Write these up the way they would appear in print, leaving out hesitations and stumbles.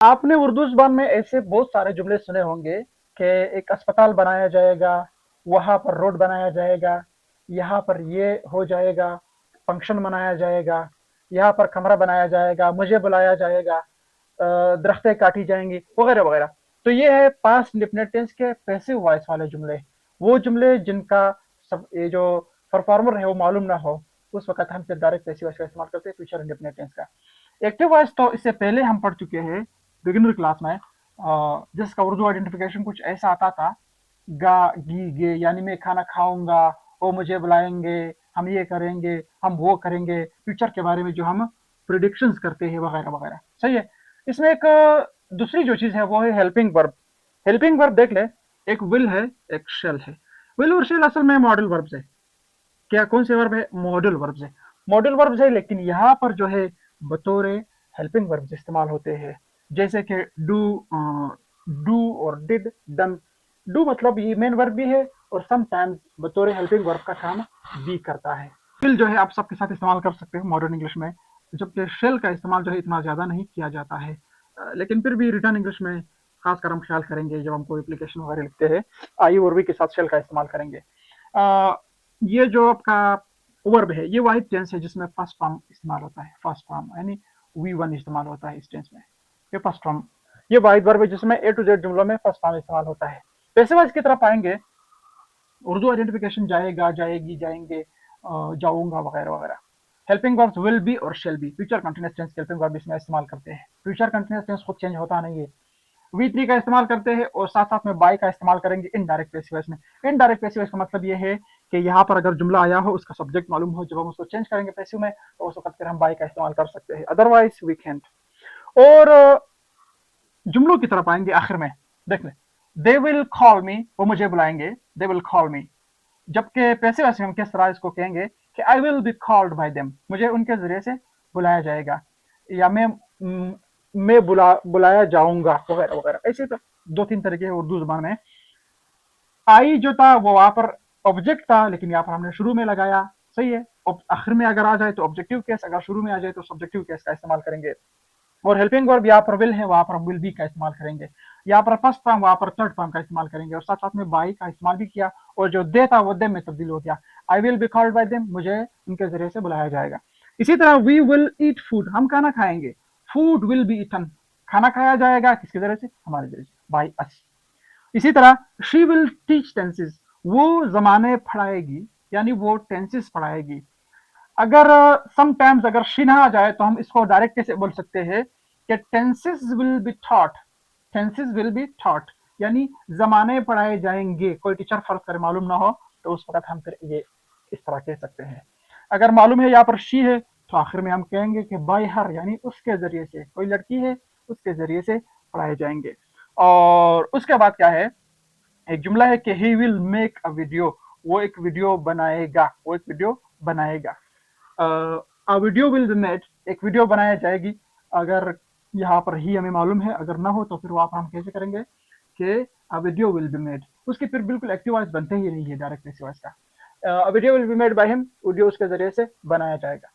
आपने उर्दू ज़ुबान में ऐसे बहुत सारे जुमले सुने होंगे कि एक अस्पताल बनाया जाएगा, वहाँ पर रोड बनाया जाएगा, यहाँ पर ये हो जाएगा, फंक्शन मनाया जाएगा, यहाँ पर कमरा बनाया जाएगा, मुझे बुलाया जाएगा, दरख्तें काटी जाएँगी, वगैरह, वगैरह। तो ये है पास्ट इंडेफिनिट टेंस के पैसिव वॉइस वाले जुमले। वो जुमले जिनका सब ये जो परफॉर्मर है वो मालूम ना हो, उस वक़्त हम फिर डायरेक्ट पैसिव वॉइस का इस्तेमाल करते हैं फ्यूचर इंडेफिनिट टेंस का। एक्टिव वॉइस तो इससे पहले हम पढ़ चुके हैं बिगिनर क्लास में, जिसका उर्दू आइडेंटिफिकेशन कुछ ऐसा आता था, गा गी गे, यानी मैं खाना खाऊंगा, वो मुझे बुलाएंगे, हम ये करेंगे, हम वो करेंगे, फ्यूचर के बारे में जो हम प्रिडिक्शंस करते हैं, वगैरह वगैरह। सही है। इसमें एक दूसरी जो चीज है वो है हेल्पिंग वर्ब। हेल्पिंग वर्ब देख ले, एक विल है, एक शेल है। विल और शेल असल में मॉडल वर्ब्स है। क्या कौन से वर्ब है? मॉडल वर्ब्स है। मॉडल वर्ब्स है, लेकिन यहाँ पर जो है बतौर हेल्पिंग वर्ब्स इस्तेमाल होते हैं। जैसे कि डू, डू और डिड, डन। डू मतलब ये मेन वर्ब भी है और समटाइम्स बतौर हेल्पिंग वर्ब का काम भी करता है। विल जो है आप सबके साथ इस्तेमाल कर सकते हो मॉडर्न इंग्लिश में, जबकि शेल का इस्तेमाल जो है इतना ज़्यादा नहीं किया जाता है। लेकिन फिर भी रिटर्न इंग्लिश में खासकर हम ख्याल करेंगे जब हम कोई एप्लीकेशन वगैरह लिखते हैं, आई और वी के साथ शेल का इस्तेमाल करेंगे। अ, ये जो आपका वर्ब है, ये वाहिद टेंस है जिसमें फर्स्ट फॉर्म इस्तेमाल होता है। फर्स्ट फॉर्म यानी वी वन इस्तेमाल होता है इस टेंस में। ये फर्स्ट फॉर्म, ये वाहिद वर्ब है जिसमें ए टू जेड जुमलों में फर्स्ट फॉर्म इस्तेमाल होता है। पैसे वाइज की तरफ आएंगे, उर्दू आइडेंटिफिकेशन जाएगा, जाएगी, जाएंगे, जाऊंगा, वगैरह वगैरह। हेल्पिंग वर्ब्स विल बी और shall be, future continuous tense के हेल्पिंग वर्ब इसमें इस्तेमाल करते हैं। फ्यूचर कंटिन्यूअस टेंस खुद चेंज होता नहीं है। वी थ्री का इस्तेमाल करते हैं और साथ साथ में बाई का इस्तेमाल करेंगे इनडायरेक्ट पैसिव वॉइस में। इनडायरेक्ट पैसिव वॉइस का मतलब ये है कि यहाँ पर अगर जुमला आया हो, उसका सब्जेक्ट मालूम हो, जब हम उसको चेंज करेंगे पैसिव में, तो उस वक्त फिर हम बाई का इस्तेमाल कर सकते हैं, अदरवाइज वी कैंट। और जुमलों की तरफ आएंगे आखिर में। देख ले, दे विल कॉल मी, वो मुझे बुलाएंगे, दे विल कॉल मी। जबकि पैसिव वॉइस में हम किस तरह इसको कहेंगे कि I will be called by them, मुझे उनके जरिए से बुलाया जाएगा, या मैं बुलाया जाऊंगा, वगैरह वगैरह। ऐसे तो दो तीन तरीके हैं उर्दू जुबान में। आई जो था वो वहां पर ऑब्जेक्ट था, लेकिन यहाँ पर हमने शुरू में लगाया। सही है। आखिर में अगर आ जाए तो ऑब्जेक्टिव केस, अगर शुरू में आ जाए तो सब्जेक्टिव केस का इस्तेमाल करेंगे। और हेल्पिंग वर्ब यहाँ पर विल है, वहां पर विल बी का इस्तेमाल करेंगे। यहाँ पर फर्स्ट फॉर्म, वहां पर थर्ड फॉर्म का इस्तेमाल करेंगे, और साथ साथ में बाई का इस्तेमाल भी किया। और जो दे था वो दे में तब्दील हो गया। I will be called by them, मुझे उनके जरिए से बुलाया जाएगा। इसी तरह वी विल ईट फूड, हम खाना खाएंगे। फूड विल बी ईटन, खाना खाया जाएगा किसके जरिए से? हमारे जरिए से, बाई अस। इसी तरह शी विल टीच टेंसेस, वो जमाने पढ़ाएगी, यानी वो टेंसेस पढ़ाएगी। अगर समटाइम्स अगर शी ना आ जाए तो हम इसको डायरेक्ट कैसे बोल सकते हैं कि tenses will be thought, tenses will be thought, यानी जमाने पढ़ाए जाएंगे। कोई टीचर फर्क करे मालूम ना हो तो उस वक्त हम फिर ये इस तरह कह सकते हैं। अगर मालूम है यहाँ पर शी है तो आखिर में हम कहेंगे कि बाय हर, यानी उसके जरिए से, कोई लड़की है उसके जरिए से पढ़ाए जाएंगे। और उसके बाद क्या है, एक जुमला है कि he will make a video, वो एक वीडियो बनाएगा, वो एक वीडियो बनाएगा। A video will be made, एक वीडियो बनाया जाएगी। अगर यहाँ पर ही हमें मालूम है, अगर ना हो तो फिर वहां पर हम कैसे करेंगे कि a video will be made. उसके फिर बिल्कुल एक्टिव वॉइस बनते ही नहीं है डायरेक्ट पैसिव वॉइस का। A video will be made by him, video उसके जरिए से बनाया जाएगा।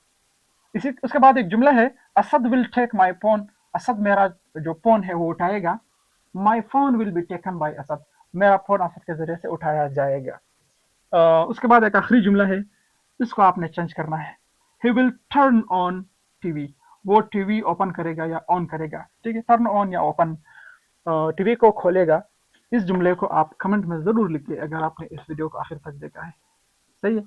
इसी उसके बाद एक जुमला है, Asad will take my phone, Asad मेरा जो फोन है वो उठाएगा। My phone will be taken by Asad, मेरा फोन असद के जरिए से उठाया जाएगा। उसके बाद एक आखिरी जुमला है, इसको आपने चेंज करना है। He will turn on TV, वो टीवी ओपन करेगा या ऑन करेगा। ठीक है, टर्न ऑन या ओपन, टीवी को खोलेगा। इस जुमले को आप कमेंट में जरूर लिखिए अगर आपने इस वीडियो को आखिर तक देखा है। सही है।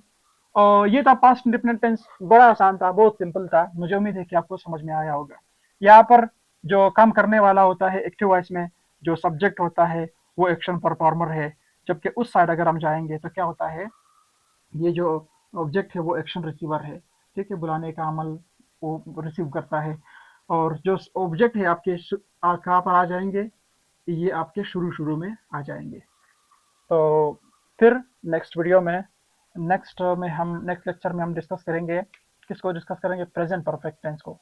और ये था पास्ट इंडेफिनिट टेंस, बड़ा आसान था, बहुत सिंपल था। मुझे उम्मीद है कि आपको समझ में आया होगा। यहाँ पर जो काम करने वाला होता है एक्टिव वॉइस में, जो सब्जेक्ट होता है वो एक्शन परफॉर्मर है। जबकि उस साइड अगर हम जाएंगे तो क्या होता है, ये जो ऑब्जेक्ट है वो एक्शन रिसीवर है। ठीक है, बुलाने का अमल वो रिसीव करता है। और जो ऑब्जेक्ट है आपके कहाँ पर आ जाएंगे, ये आपके शुरू शुरू में आ जाएंगे। तो फिर नेक्स्ट वीडियो में, नेक्स्ट लेक्चर में हम डिस्कस करेंगे, किसको डिस्कस करेंगे? प्रेजेंट परफेक्ट टेंस को।